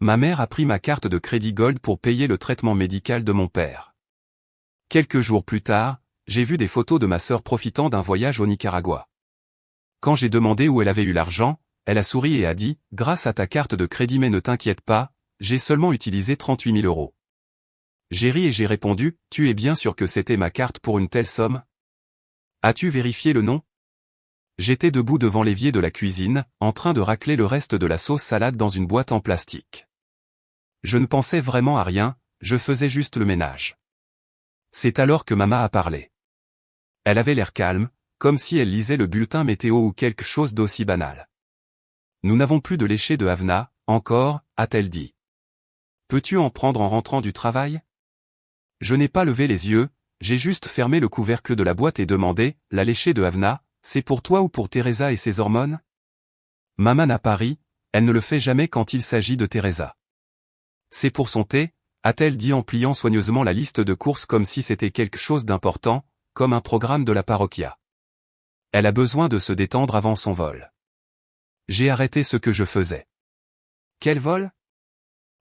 Ma mère a pris ma carte de crédit Gold pour payer le traitement médical de mon père. Quelques jours plus tard, j'ai vu des photos de ma sœur profitant d'un voyage au Nicaragua. Quand j'ai demandé où elle avait eu l'argent, elle a souri et a dit « Grâce à ta carte de crédit mais ne t'inquiète pas, j'ai seulement utilisé 38 000 euros. » J'ai ri et j'ai répondu « Tu es bien sûr que c'était ma carte pour une telle somme ? As-tu vérifié le nom ?» J'étais debout devant l'évier de la cuisine, en train de racler le reste de la sauce salade dans une boîte en plastique. Je ne pensais vraiment à rien, je faisais juste le ménage. C'est alors que maman a parlé. Elle avait l'air calme, comme si elle lisait le bulletin météo ou quelque chose d'aussi banal. « Nous n'avons plus de léché de Havana, encore, a-t-elle dit. Peux-tu en prendre en rentrant du travail ? Je n'ai pas levé les yeux, j'ai juste fermé le couvercle de la boîte et demandé, la léchée de Havana, c'est pour toi ou pour Teresa et ses hormones ? Maman n'a pas ri, elle ne le fait jamais quand il s'agit de Teresa. C'est pour son thé, a-t-elle dit en pliant soigneusement la liste de courses comme si c'était quelque chose d'important, comme un programme de la parochia. Elle a besoin de se détendre avant son vol. J'ai arrêté ce que je faisais. Quel vol ?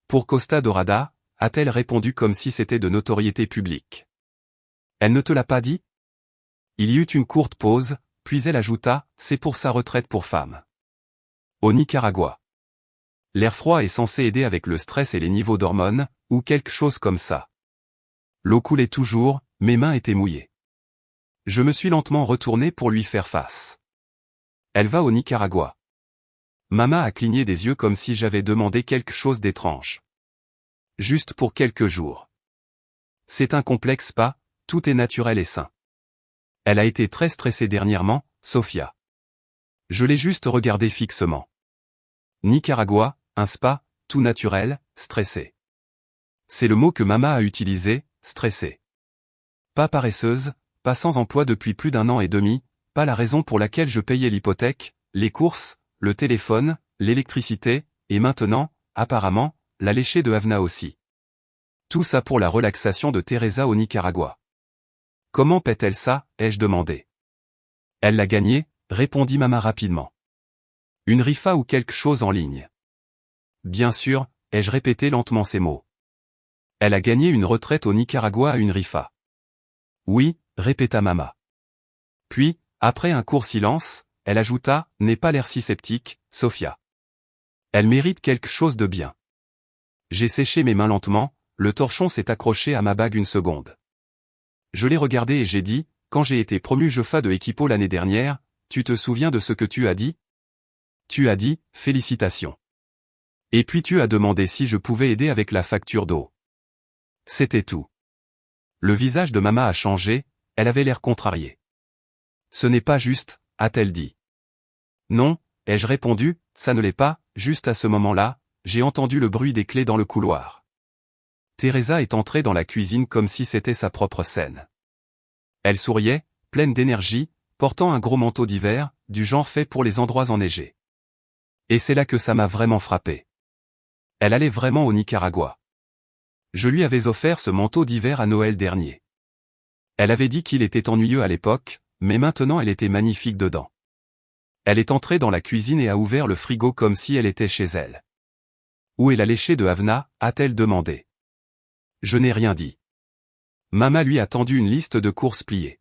Pour Costa Dorada, a-t-elle répondu comme si c'était de notoriété publique. Elle ne te l'a pas dit ? Il y eut une courte pause, puis elle ajouta, c'est pour sa retraite pour femme. Au Nicaragua. L'air froid est censé aider avec le stress et les niveaux d'hormones, ou quelque chose comme ça. L'eau coulait toujours, mes mains étaient mouillées. Je me suis lentement retourné pour lui faire face. Elle va au Nicaragua. Maman a cligné des yeux comme si j'avais demandé quelque chose d'étrange. Juste pour quelques jours. C'est un complexe pas, tout est naturel et sain. Elle a été très stressée dernièrement, Sofia. Je l'ai juste regardée fixement. Nicaragua, un spa, tout naturel, stressé. C'est le mot que maman a utilisé, stressé. Pas paresseuse, pas sans emploi depuis plus d'1 an et demi, pas la raison pour laquelle je payais l'hypothèque, les courses, le téléphone, l'électricité, et maintenant, apparemment, la léchée de Havana aussi. Tout ça pour la relaxation de Teresa au Nicaragua. Comment paie-t-elle ça, ai-je demandé. Elle l'a gagné, répondit maman rapidement. Une rifa ou quelque chose en ligne. Bien sûr, ai-je répété lentement ces mots. Elle a gagné une retraite au Nicaragua à une rifa. Oui, répéta maman. Puis, après un court silence, elle ajouta, n'aie pas l'air si sceptique, Sofia. Elle mérite quelque chose de bien. J'ai séché mes mains lentement, le torchon s'est accroché à ma bague une seconde. Je l'ai regardé et j'ai dit, quand j'ai été promu Jofa de Equipo l'année dernière, tu te souviens de ce que tu as dit ? Tu as dit, félicitations. Et puis tu as demandé si je pouvais aider avec la facture d'eau. C'était tout. Le visage de maman a changé, elle avait l'air contrariée. Ce n'est pas juste, a-t-elle dit. Non, ai-je répondu, ça ne l'est pas, juste à ce moment-là, j'ai entendu le bruit des clés dans le couloir. Teresa est entrée dans la cuisine comme si c'était sa propre scène. Elle souriait, pleine d'énergie, portant un gros manteau d'hiver, du genre fait pour les endroits enneigés. Et c'est là que ça m'a vraiment frappé. Elle allait vraiment au Nicaragua. Je lui avais offert ce manteau d'hiver à Noël dernier. Elle avait dit qu'il était ennuyeux à l'époque, mais maintenant elle était magnifique dedans. Elle est entrée dans la cuisine et a ouvert le frigo comme si elle était chez elle. Où est la léchée de Havana, a-t-elle demandé. Je n'ai rien dit. Maman lui a tendu une liste de courses pliées.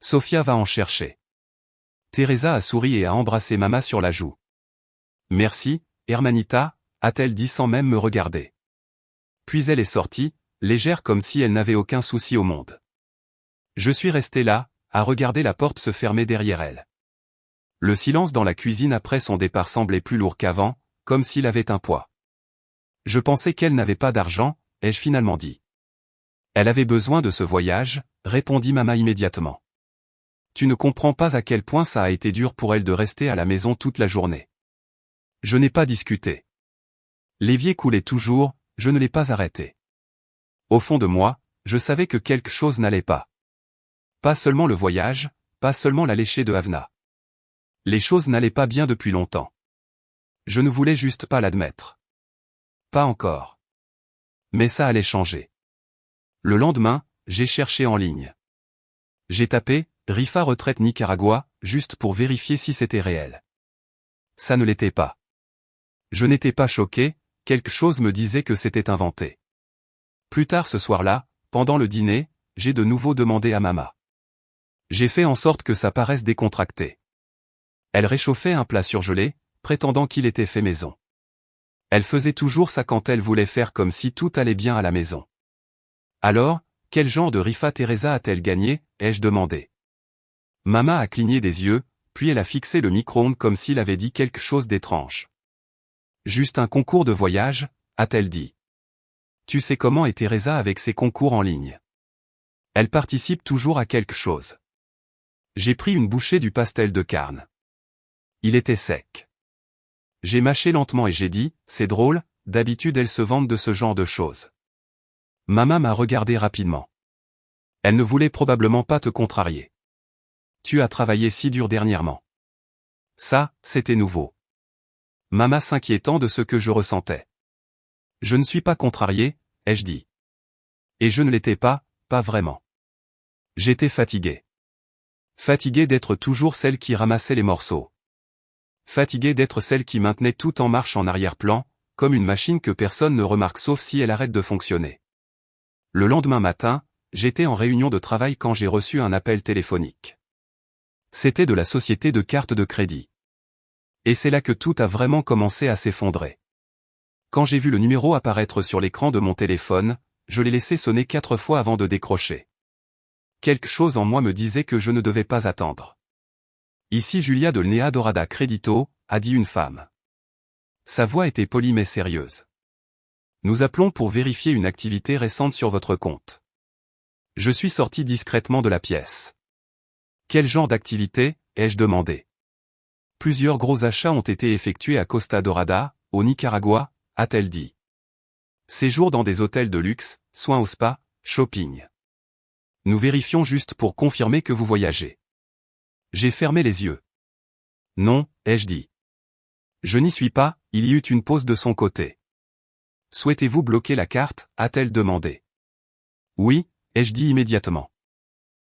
Sofia va en chercher. Teresa a souri et a embrassé maman sur la joue. Merci, hermanita, a-t-elle dit sans même me regarder. Puis elle est sortie, légère comme si elle n'avait aucun souci au monde. Je suis resté là, à regarder la porte se fermer derrière elle. Le silence dans la cuisine après son départ semblait plus lourd qu'avant, comme s'il avait un poids. Je pensais qu'elle n'avait pas d'argent, ai-je finalement dit. Elle avait besoin de ce voyage, répondit maman immédiatement. Tu ne comprends pas à quel point ça a été dur pour elle de rester à la maison toute la journée. Je n'ai pas discuté. L'évier coulait toujours, je ne l'ai pas arrêté. Au fond de moi, je savais que quelque chose n'allait pas. Pas seulement le voyage, pas seulement la léchée de Havana. Les choses n'allaient pas bien depuis longtemps. Je ne voulais juste pas l'admettre. Pas encore. Mais ça allait changer. Le lendemain, j'ai cherché en ligne. J'ai tapé « Rifa retraite Nicaragua » juste pour vérifier si c'était réel. Ça ne l'était pas. Je n'étais pas choqué, quelque chose me disait que c'était inventé. Plus tard ce soir-là, pendant le dîner, j'ai de nouveau demandé à Mama. J'ai fait en sorte que ça paraisse décontracté. Elle réchauffait un plat surgelé, prétendant qu'il était fait maison. Elle faisait toujours ça quand elle voulait faire comme si tout allait bien à la maison. Alors, quel genre de rifa Teresa a-t-elle gagné, ai-je demandé. Mama a cligné des yeux, puis elle a fixé le micro-ondes comme s'il avait dit quelque chose d'étrange. Juste un concours de voyage, a-t-elle dit. Tu sais comment est Teresa avec ses concours en ligne. Elle participe toujours à quelque chose. J'ai pris une bouchée du pastel de carne. Il était sec. J'ai mâché lentement et j'ai dit, c'est drôle, d'habitude elles se vantent de ce genre de choses. Mama m'a regardé rapidement. Elle ne voulait probablement pas te contrarier. Tu as travaillé si dur dernièrement. Ça, c'était nouveau. Mama s'inquiétant de ce que je ressentais. Je ne suis pas contrarié, ai-je dit. Et je ne l'étais pas vraiment. J'étais fatigué. Fatigué d'être toujours celle qui ramassait les morceaux. Fatigué d'être celle qui maintenait tout en marche en arrière-plan, comme une machine que personne ne remarque sauf si elle arrête de fonctionner. Le lendemain matin, j'étais en réunion de travail quand j'ai reçu un appel téléphonique. C'était de la société de cartes de crédit. Et c'est là que tout a vraiment commencé à s'effondrer. Quand j'ai vu le numéro apparaître sur l'écran de mon téléphone, je l'ai laissé sonner 4 fois avant de décrocher. Quelque chose en moi me disait que je ne devais pas attendre. Ici Julia de Nea Dorada Credito, a dit une femme. Sa voix était polie mais sérieuse. Nous appelons pour vérifier une activité récente sur votre compte. Je suis sorti discrètement de la pièce. Quel genre d'activité, ai-je demandé. Plusieurs gros achats ont été effectués à Costa Dorada, au Nicaragua, a-t-elle dit. Séjour dans des hôtels de luxe, soins au spa, shopping. Nous vérifions juste pour confirmer que vous voyagez. J'ai fermé les yeux. Non, ai-je dit. Je n'y suis pas, il y eut une pause de son côté. Souhaitez-vous bloquer la carte, a-t-elle demandé. Oui, ai-je dit immédiatement.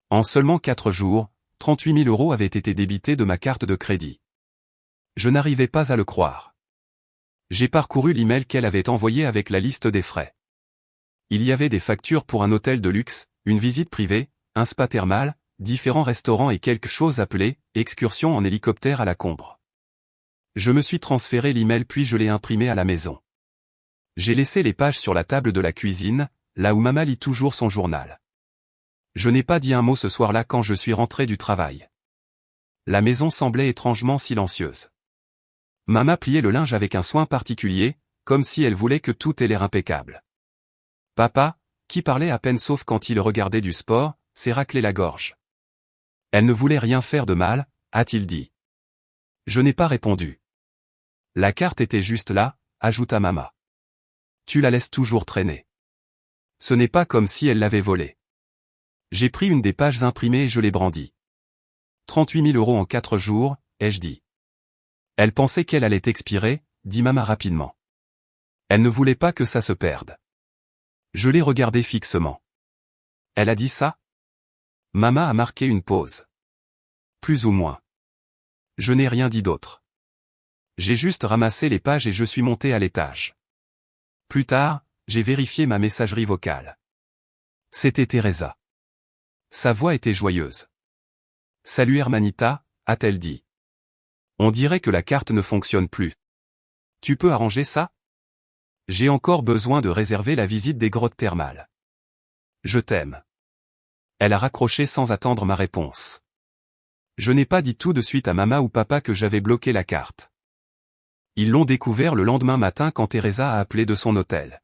En seulement 4 jours, 38 000 € avaient été débités de ma carte de crédit. Je n'arrivais pas à le croire. J'ai parcouru l'email qu'elle avait envoyé avec la liste des frais. Il y avait des factures pour un hôtel de luxe, une visite privée, un spa thermal, différents restaurants et quelque chose appelé « excursion en hélicoptère à la Combre ». Je me suis transféré l'email puis je l'ai imprimé à la maison. J'ai laissé les pages sur la table de la cuisine, là où Mama lit toujours son journal. Je n'ai pas dit un mot ce soir-là quand je suis rentré du travail. La maison semblait étrangement silencieuse. Mama pliait le linge avec un soin particulier, comme si elle voulait que tout ait l'air impeccable. Papa, qui parlait à peine sauf quand il regardait du sport, s'est raclé la gorge. Elle ne voulait rien faire de mal, a-t-il dit. Je n'ai pas répondu. La carte était juste là, ajouta Mama. Tu la laisses toujours traîner. Ce n'est pas comme si elle l'avait volée. J'ai pris une des pages imprimées et je l'ai brandie. 38 000 € en 4 jours, ai-je dit. Elle pensait qu'elle allait expirer, dit Mama rapidement. Elle ne voulait pas que ça se perde. Je l'ai regardée fixement. Elle a dit ça? Mama a marqué une pause. Plus ou moins. Je n'ai rien dit d'autre. J'ai juste ramassé les pages et je suis monté à l'étage. Plus tard, j'ai vérifié ma messagerie vocale. C'était Teresa. Sa voix était joyeuse. Salut Hermanita, a-t-elle dit. On dirait que la carte ne fonctionne plus. Tu peux arranger ça? J'ai encore besoin de réserver la visite des grottes thermales. Je t'aime. Elle a raccroché sans attendre ma réponse. Je n'ai pas dit tout de suite à Mama ou Papa que j'avais bloqué la carte. Ils l'ont découvert le lendemain matin quand Teresa a appelé de son hôtel.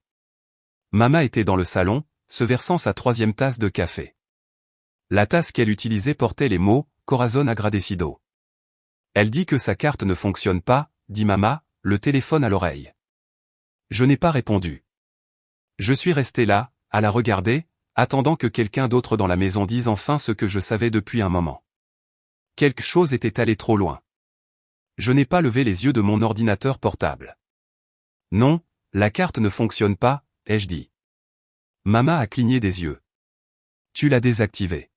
Mama était dans le salon, se versant sa 3e tasse de café. La tasse qu'elle utilisait portait les mots « Corazon agradecido ». Elle dit que sa carte ne fonctionne pas, dit Mama, le téléphone à l'oreille. Je n'ai pas répondu. Je suis resté là, à la regarder, attendant que quelqu'un d'autre dans la maison dise enfin ce que je savais depuis un moment. Quelque chose était allé trop loin. Je n'ai pas levé les yeux de mon ordinateur portable. Non, la carte ne fonctionne pas, ai-je dit. Mama a cligné des yeux. Tu l'as désactivée.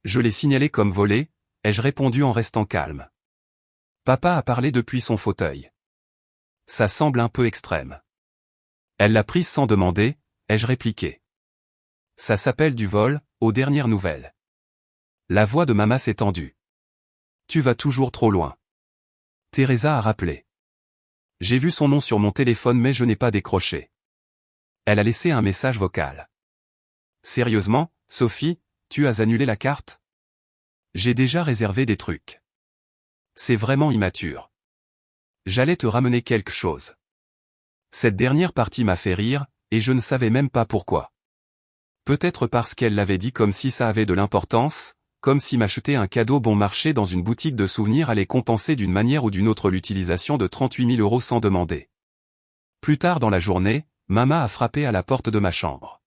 Je l'ai signalé comme volé, ai-je répondu en restant calme. Papa a parlé depuis son fauteuil. Ça semble un peu extrême. Elle l'a prise sans demander, ai-je répliqué. Ça s'appelle du vol, aux dernières nouvelles. La voix de Mama s'est tendue. Tu vas toujours trop loin. Teresa a rappelé. J'ai vu son nom sur mon téléphone mais je n'ai pas décroché. Elle a laissé un message vocal. Sérieusement, Sophie, tu as annulé la carte? J'ai déjà réservé des trucs. C'est vraiment immature. J'allais te ramener quelque chose. Cette dernière partie m'a fait rire, et je ne savais même pas pourquoi. Peut-être parce qu'elle l'avait dit comme si ça avait de l'importance, comme si m'acheter un cadeau bon marché dans une boutique de souvenirs allait compenser d'une manière ou d'une autre l'utilisation de 38 000 € sans demander. Plus tard dans la journée, Mama a frappé à la porte de ma chambre.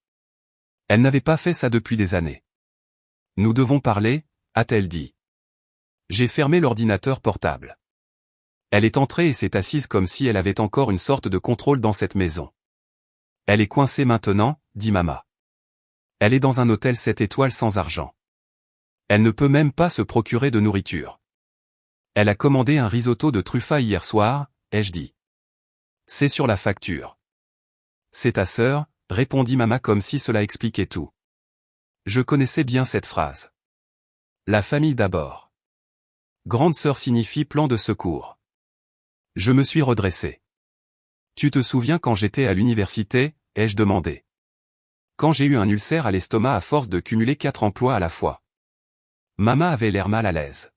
Elle n'avait pas fait ça depuis des années. Nous devons parler, a-t-elle dit. J'ai fermé l'ordinateur portable. Elle est entrée et s'est assise comme si elle avait encore une sorte de contrôle dans cette maison. Elle est coincée maintenant, dit Mama. Elle est dans un hôtel 7 étoiles sans argent. Elle ne peut même pas se procurer de nourriture. Elle a commandé un risotto de truffa hier soir, ai-je dit. C'est sur la facture. C'est ta sœur, répondit Mama comme si cela expliquait tout. Je connaissais bien cette phrase. La famille d'abord. Grande sœur signifie plan de secours. Je me suis redressé. Tu te souviens quand j'étais à l'université, ai-je demandé. Quand j'ai eu un ulcère à l'estomac à force de cumuler 4 emplois à la fois. Mama avait l'air mal à l'aise.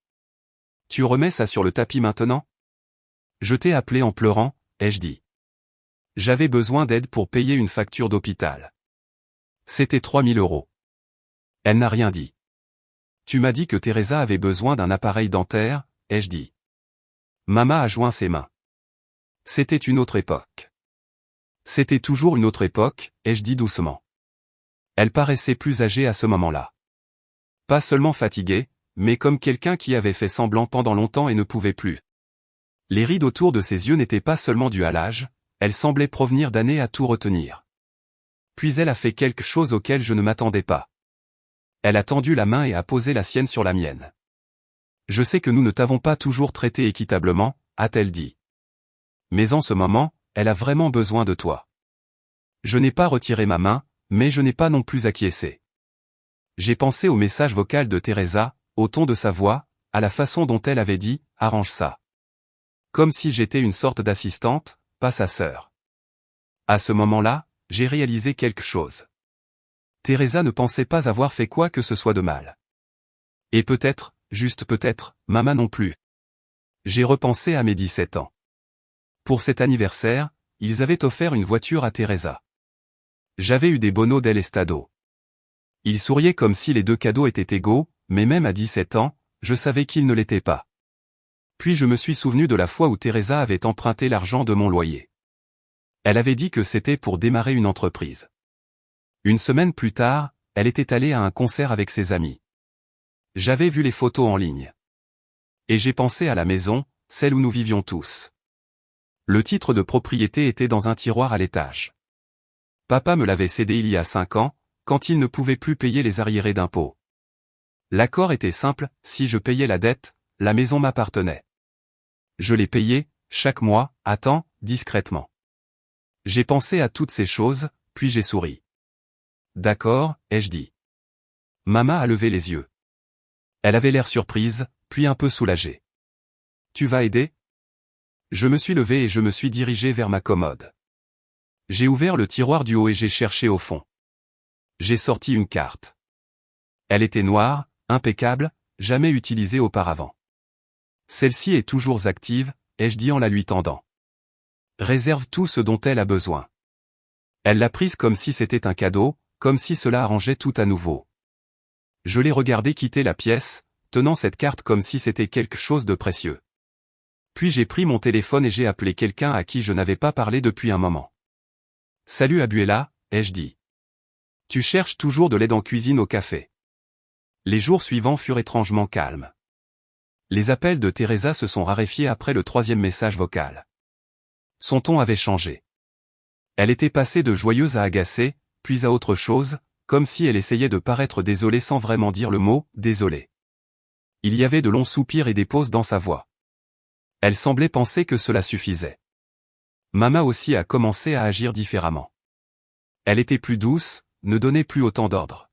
Tu remets ça sur le tapis maintenant? Je t'ai appelé en pleurant, ai-je dit. J'avais besoin d'aide pour payer une facture d'hôpital. C'était 3 000 €. Elle n'a rien dit. Tu m'as dit que Teresa avait besoin d'un appareil dentaire, ai-je dit. Mama a joint ses mains. C'était une autre époque. C'était toujours une autre époque, ai-je dit doucement. Elle paraissait plus âgée à ce moment-là. Pas seulement fatiguée, mais comme quelqu'un qui avait fait semblant pendant longtemps et ne pouvait plus. Les rides autour de ses yeux n'étaient pas seulement dues à l'âge, elles semblaient provenir d'années à tout retenir. Puis elle a fait quelque chose auquel je ne m'attendais pas. Elle a tendu la main et a posé la sienne sur la mienne. Je sais que nous ne t'avons pas toujours traité équitablement, a-t-elle dit. Mais en ce moment, elle a vraiment besoin de toi. Je n'ai pas retiré ma main, mais je n'ai pas non plus acquiescé. J'ai pensé au message vocal de Teresa, au ton de sa voix, à la façon dont elle avait dit « arrange ça ». Comme si j'étais une sorte d'assistante, pas sa sœur. À ce moment-là, j'ai réalisé quelque chose. Teresa ne pensait pas avoir fait quoi que ce soit de mal. Et peut-être, juste peut-être, Mama non plus. J'ai repensé à mes 17 ans. Pour cet anniversaire, ils avaient offert une voiture à Teresa. J'avais eu des bonos del Estado. Ils souriaient comme si les deux cadeaux étaient égaux, mais même à 17 ans, je savais qu'ils ne l'étaient pas. Puis je me suis souvenu de la fois où Teresa avait emprunté l'argent de mon loyer. Elle avait dit que c'était pour démarrer une entreprise. Une semaine plus tard, elle était allée à un concert avec ses amis. J'avais vu les photos en ligne. Et j'ai pensé à la maison, celle où nous vivions tous. Le titre de propriété était dans un tiroir à l'étage. Papa me l'avait cédé il y a 5 ans, quand il ne pouvait plus payer les arriérés d'impôts. L'accord était simple, si je payais la dette, la maison m'appartenait. Je l'ai payée, chaque mois, à temps, discrètement. J'ai pensé à toutes ces choses, puis j'ai souri. D'accord, ai-je dit. Mama a levé les yeux. Elle avait l'air surprise, puis un peu soulagée. Tu vas aider? Je me suis levé et je me suis dirigé vers ma commode. J'ai ouvert le tiroir du haut et j'ai cherché au fond. J'ai sorti une carte. Elle était noire, impeccable, jamais utilisée auparavant. Celle-ci est toujours active, ai-je dit en la lui tendant. Réserve tout ce dont elle a besoin. Elle l'a prise comme si c'était un cadeau, comme si cela arrangeait tout à nouveau. Je l'ai regardé quitter la pièce, tenant cette carte comme si c'était quelque chose de précieux. Puis j'ai pris mon téléphone et j'ai appelé quelqu'un à qui je n'avais pas parlé depuis un moment. Salut Abuela, ai-je dit. Tu cherches toujours de l'aide en cuisine au café. Les jours suivants furent étrangement calmes. Les appels de Teresa se sont raréfiés après le 3e message vocal. Son ton avait changé. Elle était passée de joyeuse à agacée, puis à autre chose, comme si elle essayait de paraître désolée sans vraiment dire le mot « désolé ». Il y avait de longs soupirs et des pauses dans sa voix. Elle semblait penser que cela suffisait. Maman aussi a commencé à agir différemment. Elle était plus douce, ne donnait plus autant d'ordres.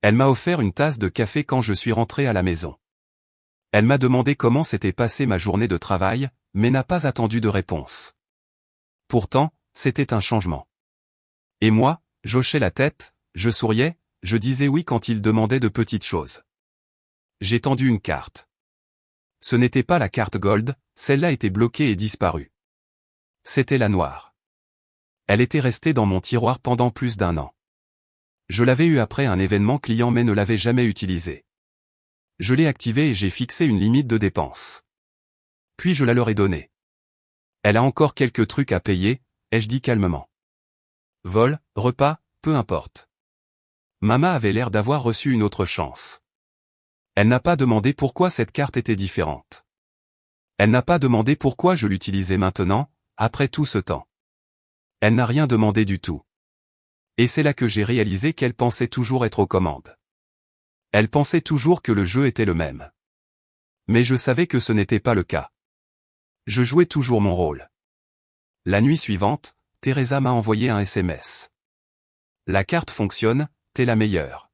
Elle m'a offert une tasse de café quand je suis rentré à la maison. Elle m'a demandé comment s'était passée ma journée de travail, mais n'a pas attendu de réponse. Pourtant, c'était un changement. Et moi, j'hochais la tête, je souriais, je disais oui quand il demandait de petites choses. J'ai tendu une carte. Ce n'était pas la carte Gold, celle-là était bloquée et disparue. C'était la noire. Elle était restée dans mon tiroir pendant plus d'1 an. Je l'avais eue après un événement client mais ne l'avais jamais utilisée. Je l'ai activée et j'ai fixé une limite de dépenses. Puis je la leur ai donnée. Elle a encore quelques trucs à payer, ai-je dit calmement. Vol, repas, peu importe. Maman avait l'air d'avoir reçu une autre chance. Elle n'a pas demandé pourquoi cette carte était différente. Elle n'a pas demandé pourquoi je l'utilisais maintenant, après tout ce temps. Elle n'a rien demandé du tout. Et c'est là que j'ai réalisé qu'elle pensait toujours être aux commandes. Elle pensait toujours que le jeu était le même. Mais je savais que ce n'était pas le cas. Je jouais toujours mon rôle. La nuit suivante, Teresa m'a envoyé un SMS. La carte fonctionne, t'es la meilleure.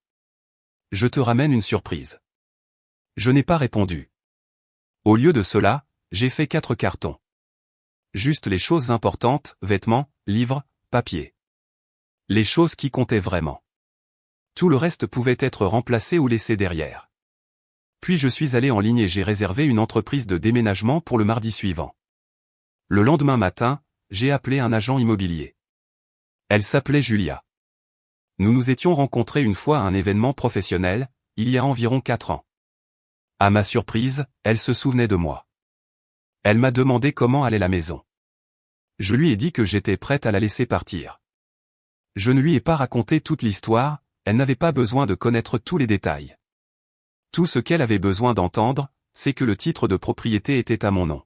Je te ramène une surprise. Je n'ai pas répondu. Au lieu de cela, j'ai fait 4 cartons. Juste les choses importantes, vêtements, livres, papier. Les choses qui comptaient vraiment. Tout le reste pouvait être remplacé ou laissé derrière. Puis je suis allé en ligne et j'ai réservé une entreprise de déménagement pour le mardi suivant. Le lendemain matin, j'ai appelé un agent immobilier. Elle s'appelait Julia. Nous nous étions rencontrés une fois à un événement professionnel, il y a environ 4 ans. À ma surprise, elle se souvenait de moi. Elle m'a demandé comment allait la maison. Je lui ai dit que j'étais prête à la laisser partir. Je ne lui ai pas raconté toute l'histoire, elle n'avait pas besoin de connaître tous les détails. Tout ce qu'elle avait besoin d'entendre, c'est que le titre de propriété était à mon nom.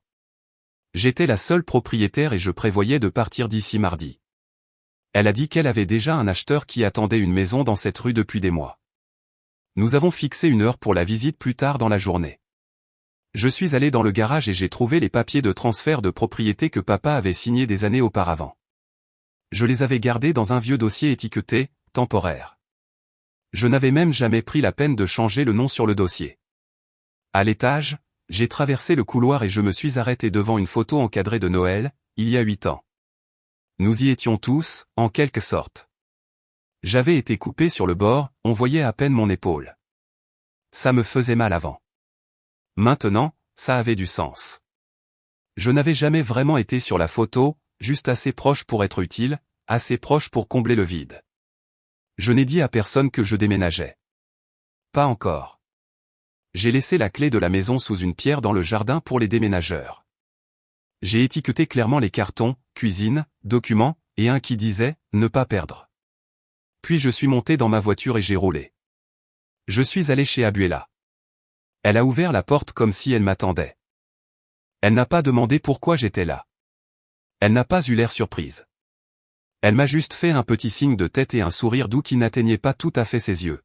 J'étais la seule propriétaire et je prévoyais de partir d'ici mardi. Elle a dit qu'elle avait déjà un acheteur qui attendait une maison dans cette rue depuis des mois. Nous avons fixé une heure pour la visite plus tard dans la journée. Je suis allé dans le garage et j'ai trouvé les papiers de transfert de propriété que papa avait signés des années auparavant. Je les avais gardés dans un vieux dossier étiqueté « temporaire ». Je n'avais même jamais pris la peine de changer le nom sur le dossier. À l'étage, j'ai traversé le couloir et je me suis arrêté devant une photo encadrée de Noël, il y a 8 ans. Nous y étions tous, en quelque sorte. J'avais été coupé sur le bord, on voyait à peine mon épaule. Ça me faisait mal avant. Maintenant, ça avait du sens. Je n'avais jamais vraiment été sur la photo, juste assez proche pour être utile, assez proche pour combler le vide. Je n'ai dit à personne que je déménageais. Pas encore. J'ai laissé la clé de la maison sous une pierre dans le jardin pour les déménageurs. J'ai étiqueté clairement les cartons, cuisine, documents, et un qui disait « ne pas perdre ». Puis je suis monté dans ma voiture et j'ai roulé. Je suis allé chez Abuela. Elle a ouvert la porte comme si elle m'attendait. Elle n'a pas demandé pourquoi j'étais là. Elle n'a pas eu l'air surprise. Elle m'a juste fait un petit signe de tête et un sourire doux qui n'atteignait pas tout à fait ses yeux.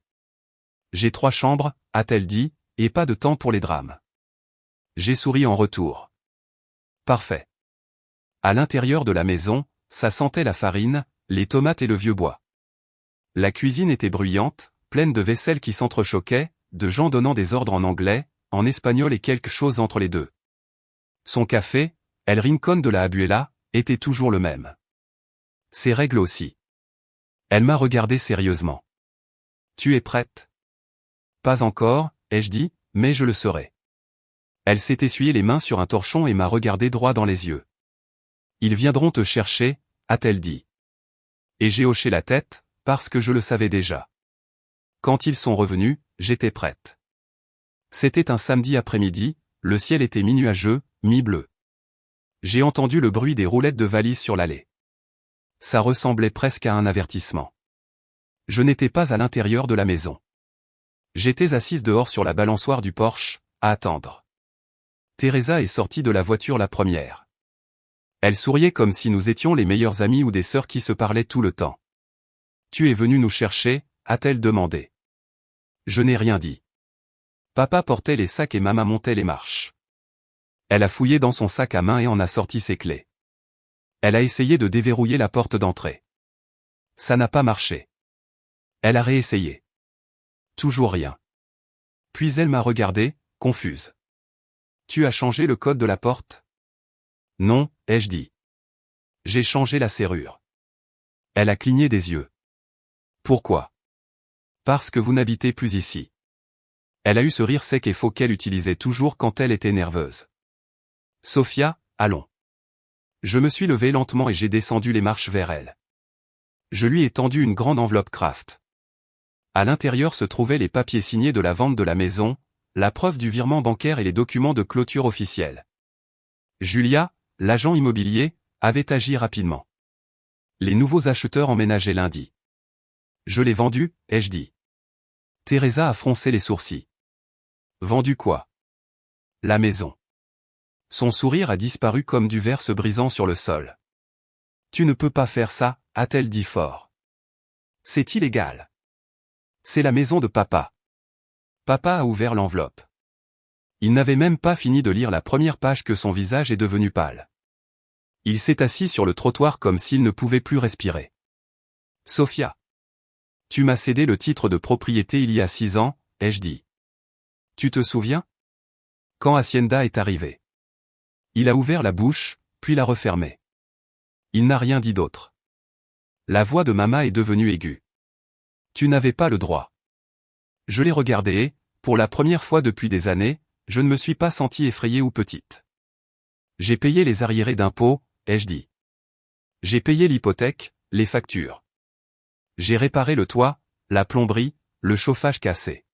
J'ai 3 chambres, a-t-elle dit, et pas de temps pour les drames. J'ai souri en retour. Parfait. À l'intérieur de la maison, ça sentait la farine, les tomates et le vieux bois. La cuisine était bruyante, pleine de vaisselle qui s'entrechoquait, de gens donnant des ordres en anglais, en espagnol et quelque chose entre les deux. Son café, El Rincón de la Abuela, était toujours le même. Ses règles aussi. Elle m'a regardé sérieusement. Tu es prête? Pas encore, ai-je dit, mais je le serai. Elle s'est essuyée les mains sur un torchon et m'a regardé droit dans les yeux. Ils viendront te chercher, a-t-elle dit. Et j'ai hoché la tête, parce que je le savais déjà. Quand ils sont revenus, j'étais prête. C'était un samedi après-midi, le ciel était mi-nuageux, mi-bleu. J'ai entendu le bruit des roulettes de valises sur l'allée. Ça ressemblait presque à un avertissement. Je n'étais pas à l'intérieur de la maison. J'étais assise dehors sur la balançoire du porche, à attendre. Teresa est sortie de la voiture la première. Elle souriait comme si nous étions les meilleurs amis ou des sœurs qui se parlaient tout le temps. « Tu es venu nous chercher ?» a-t-elle demandé. Je n'ai rien dit. Papa portait les sacs et maman montait les marches. Elle a fouillé dans son sac à main et en a sorti ses clés. Elle a essayé de déverrouiller la porte d'entrée. Ça n'a pas marché. Elle a réessayé. Toujours rien. Puis elle m'a regardé, confuse. Tu as changé le code de la porte? Non, ai-je dit. J'ai changé la serrure. Elle a cligné des yeux. Pourquoi? Parce que vous n'habitez plus ici. Elle a eu ce rire sec et faux qu'elle utilisait toujours quand elle était nerveuse. Sophia, allons. Je me suis levé lentement et j'ai descendu les marches vers elle. Je lui ai tendu une grande enveloppe Kraft. À l'intérieur se trouvaient les papiers signés de la vente de la maison, la preuve du virement bancaire et les documents de clôture officiels. Julia, l'agent immobilier, avait agi rapidement. Les nouveaux acheteurs emménageaient lundi. Je l'ai vendu, ai-je dit. Teresa a froncé les sourcils. Vendu quoi? La maison. Son sourire a disparu comme du verre se brisant sur le sol. Tu ne peux pas faire ça, a-t-elle dit fort. C'est illégal. C'est la maison de papa. Papa a ouvert l'enveloppe. Il n'avait même pas fini de lire la première page que son visage est devenu pâle. Il s'est assis sur le trottoir comme s'il ne pouvait plus respirer. Sophia. Tu m'as cédé le titre de propriété il y a 6 ans, ai-je dit. Tu te souviens? Quand Hacienda est arrivé. Il a ouvert la bouche, puis l'a refermée. Il n'a rien dit d'autre. La voix de Mama est devenue aiguë. Tu n'avais pas le droit. Je l'ai regardé et, pour la première fois depuis des années, je ne me suis pas sentie effrayée ou petite. J'ai payé les arriérés d'impôts, ai-je dit. J'ai payé l'hypothèque, les factures. J'ai réparé le toit, la plomberie, le chauffage cassé.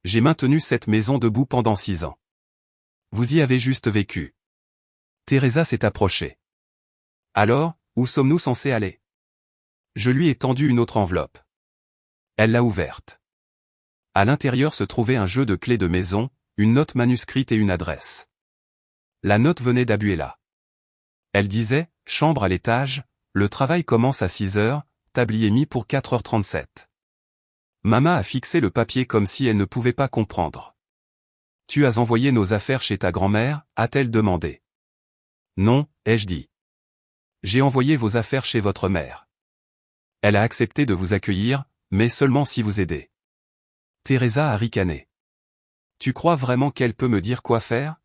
J'ai maintenu cette maison debout pendant 6 ans. Vous y avez juste vécu. Teresa s'est approchée. Alors, où sommes-nous censés aller? Je lui ai tendu une autre enveloppe. Elle l'a ouverte. À l'intérieur se trouvait un jeu de clés de maison, une note manuscrite et une adresse. La note venait d'Abuela. Elle disait, chambre à l'étage, le travail commence à 6 heures, tablier mis pour 4h37. Mama a fixé le papier comme si elle ne pouvait pas comprendre. Tu as envoyé nos affaires chez ta grand-mère, a-t-elle demandé. Non, ai-je dit. J'ai envoyé vos affaires chez votre mère. Elle a accepté de vous accueillir, mais seulement si vous aidez. Teresa a ricané. Tu crois vraiment qu'elle peut me dire quoi faire?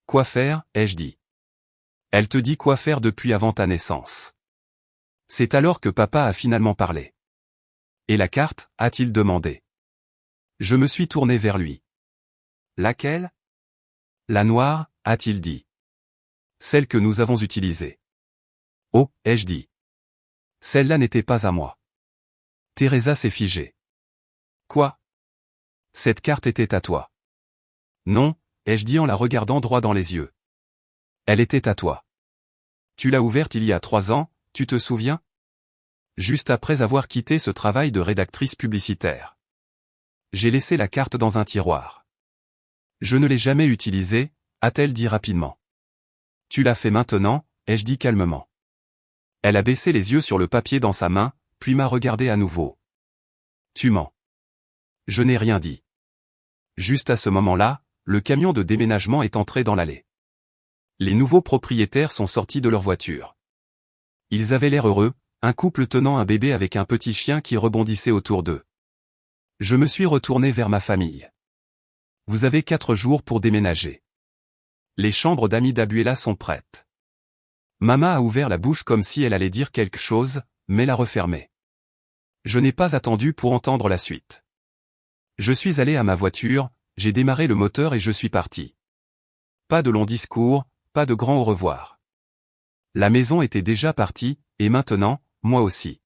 Quoi faire, ai-je dit. Elle te dit quoi faire depuis avant ta naissance. C'est alors que papa a finalement parlé. Et la carte, a-t-il demandé. Je me suis tourné vers lui. Laquelle? La noire, a-t-il dit. Celle que nous avons utilisée. Oh, ai-je dit. Celle-là n'était pas à moi. Teresa s'est figée. Quoi? Cette carte était à toi. Non, ai-je dit en la regardant droit dans les yeux. Elle était à toi. Tu l'as ouverte il y a 3 ans, tu te souviens? Juste après avoir quitté ce travail de rédactrice publicitaire. J'ai laissé la carte dans un tiroir. Je ne l'ai jamais utilisée, a-t-elle dit rapidement. Tu l'as fait maintenant, ai-je dit calmement. Elle a baissé les yeux sur le papier dans sa main, puis m'a regardé à nouveau. Tu mens. Je n'ai rien dit. Juste à ce moment-là, le camion de déménagement est entré dans l'allée. Les nouveaux propriétaires sont sortis de leur voiture. Ils avaient l'air heureux, un couple tenant un bébé avec un petit chien qui rebondissait autour d'eux. Je me suis retourné vers ma famille. Vous avez 4 jours pour déménager. Les chambres d'amis d'Abuela sont prêtes. Mama a ouvert la bouche comme si elle allait dire quelque chose, mais l'a refermée. Je n'ai pas attendu pour entendre la suite. Je suis allé à ma voiture, j'ai démarré le moteur et je suis parti. Pas de long discours, pas de grand au revoir. La maison était déjà partie, et maintenant, moi aussi.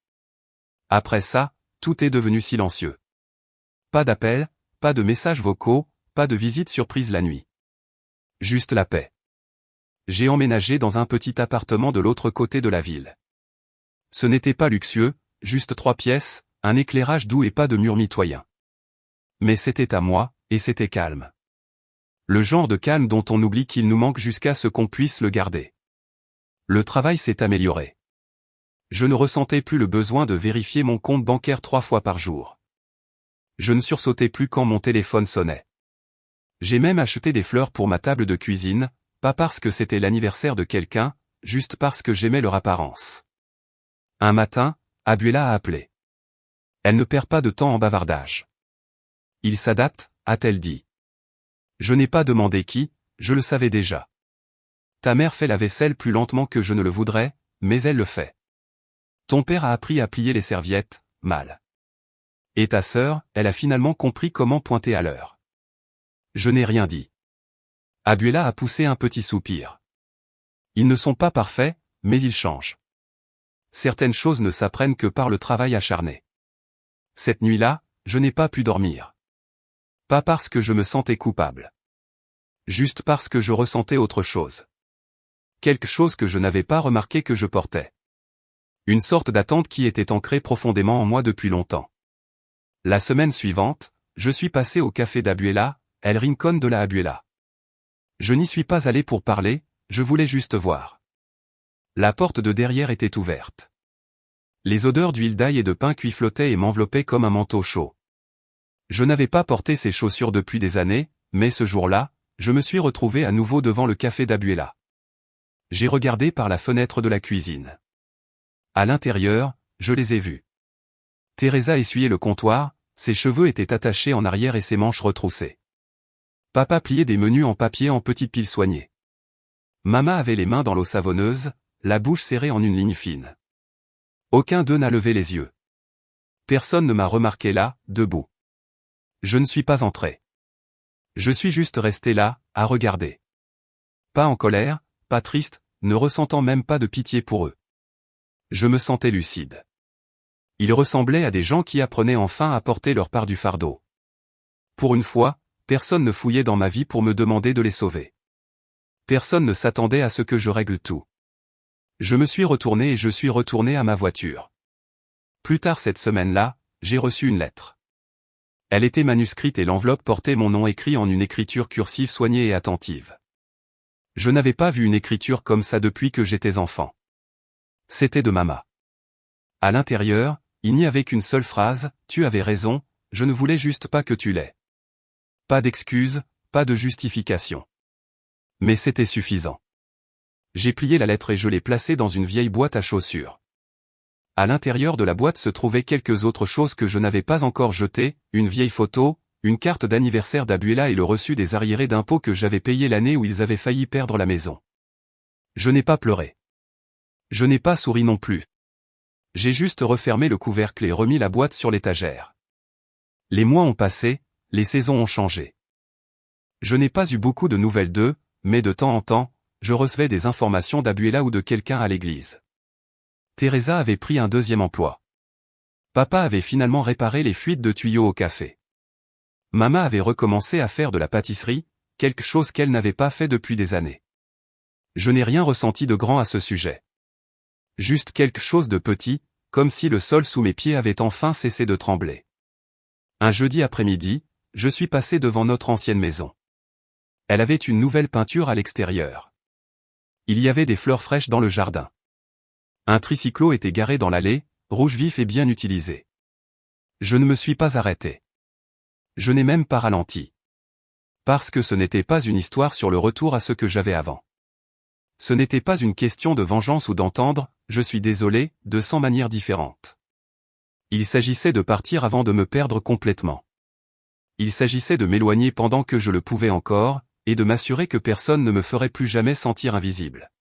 Après ça, tout est devenu silencieux. Pas d'appels, pas de messages vocaux, pas de visite surprise la nuit. Juste la paix. J'ai emménagé dans un petit appartement de l'autre côté de la ville. Ce n'était pas luxueux, juste 3 pièces, un éclairage doux et pas de murs mitoyens. Mais c'était à moi, et c'était calme. Le genre de calme dont on oublie qu'il nous manque jusqu'à ce qu'on puisse le garder. Le travail s'est amélioré. Je ne ressentais plus le besoin de vérifier mon compte bancaire 3 fois par jour. Je ne sursautais plus quand mon téléphone sonnait. J'ai même acheté des fleurs pour ma table de cuisine, pas parce que c'était l'anniversaire de quelqu'un, juste parce que j'aimais leur apparence. Un matin, Abuela a appelé. Elle ne perd pas de temps en bavardage. Il s'adapte, a-t-elle dit. Je n'ai pas demandé qui, je le savais déjà. Ta mère fait la vaisselle plus lentement que je ne le voudrais, mais elle le fait. Ton père a appris à plier les serviettes, mal. Et ta sœur, elle a finalement compris comment pointer à l'heure. Je n'ai rien dit. Abuela a poussé un petit soupir. Ils ne sont pas parfaits, mais ils changent. Certaines choses ne s'apprennent que par le travail acharné. Cette nuit-là, je n'ai pas pu dormir. Pas parce que je me sentais coupable. Juste parce que je ressentais autre chose. Quelque chose que je n'avais pas remarqué que je portais. Une sorte d'attente qui était ancrée profondément en moi depuis longtemps. La semaine suivante, je suis passé au café d'Abuela, El Rincón de la Abuela. Je n'y suis pas allé pour parler, je voulais juste voir. La porte de derrière était ouverte. Les odeurs d'huile d'ail et de pain cuit flottaient et m'enveloppaient comme un manteau chaud. Je n'avais pas porté ces chaussures depuis des années, mais ce jour-là, je me suis retrouvé à nouveau devant le café d'Abuela. J'ai regardé par la fenêtre de la cuisine. À l'intérieur, je les ai vus. Teresa essuyait le comptoir, ses cheveux étaient attachés en arrière et ses manches retroussées. Papa pliait des menus en papier en petites piles soignées. Maman avait les mains dans l'eau savonneuse, la bouche serrée en une ligne fine. Aucun d'eux n'a levé les yeux. Personne ne m'a remarqué là, debout. Je ne suis pas entré. Je suis juste resté là, à regarder. Pas en colère, pas triste, ne ressentant même pas de pitié pour eux. Je me sentais lucide. Ils ressemblaient à des gens qui apprenaient enfin à porter leur part du fardeau. Pour une fois, personne ne fouillait dans ma vie pour me demander de les sauver. Personne ne s'attendait à ce que je règle tout. Je me suis retourné et je suis retourné à ma voiture. Plus tard cette semaine-là, j'ai reçu une lettre. Elle était manuscrite et l'enveloppe portait mon nom écrit en une écriture cursive soignée et attentive. Je n'avais pas vu une écriture comme ça depuis que j'étais enfant. C'était de Mama. À l'intérieur, il n'y avait qu'une seule phrase, « Tu avais raison, je ne voulais juste pas que tu l'aies. » Pas d'excuses, pas de justification. Mais c'était suffisant. J'ai plié la lettre et je l'ai placée dans une vieille boîte à chaussures. À l'intérieur de la boîte se trouvaient quelques autres choses que je n'avais pas encore jetées, une vieille photo, une carte d'anniversaire d'Abuela et le reçu des arriérés d'impôts que j'avais payé l'année où ils avaient failli perdre la maison. Je n'ai pas pleuré. Je n'ai pas souri non plus. J'ai juste refermé le couvercle et remis la boîte sur l'étagère. Les mois ont passé, les saisons ont changé. Je n'ai pas eu beaucoup de nouvelles d'eux, mais de temps en temps, je recevais des informations d'Abuela ou de quelqu'un à l'église. Teresa avait pris un deuxième emploi. Papa avait finalement réparé les fuites de tuyaux au café. Maman avait recommencé à faire de la pâtisserie, quelque chose qu'elle n'avait pas fait depuis des années. Je n'ai rien ressenti de grand à ce sujet. Juste quelque chose de petit, comme si le sol sous mes pieds avait enfin cessé de trembler. Un jeudi après-midi, je suis passé devant notre ancienne maison. Elle avait une nouvelle peinture à l'extérieur. Il y avait des fleurs fraîches dans le jardin. Un tricyclo était garé dans l'allée, rouge vif et bien utilisé. Je ne me suis pas arrêté. Je n'ai même pas ralenti. Parce que ce n'était pas une histoire sur le retour à ce que j'avais avant. Ce n'était pas une question de vengeance ou d'entendre « je suis désolé » de 100 manières différentes. Il s'agissait de partir avant de me perdre complètement. Il s'agissait de m'éloigner pendant que je le pouvais encore, et de m'assurer que personne ne me ferait plus jamais sentir invisible.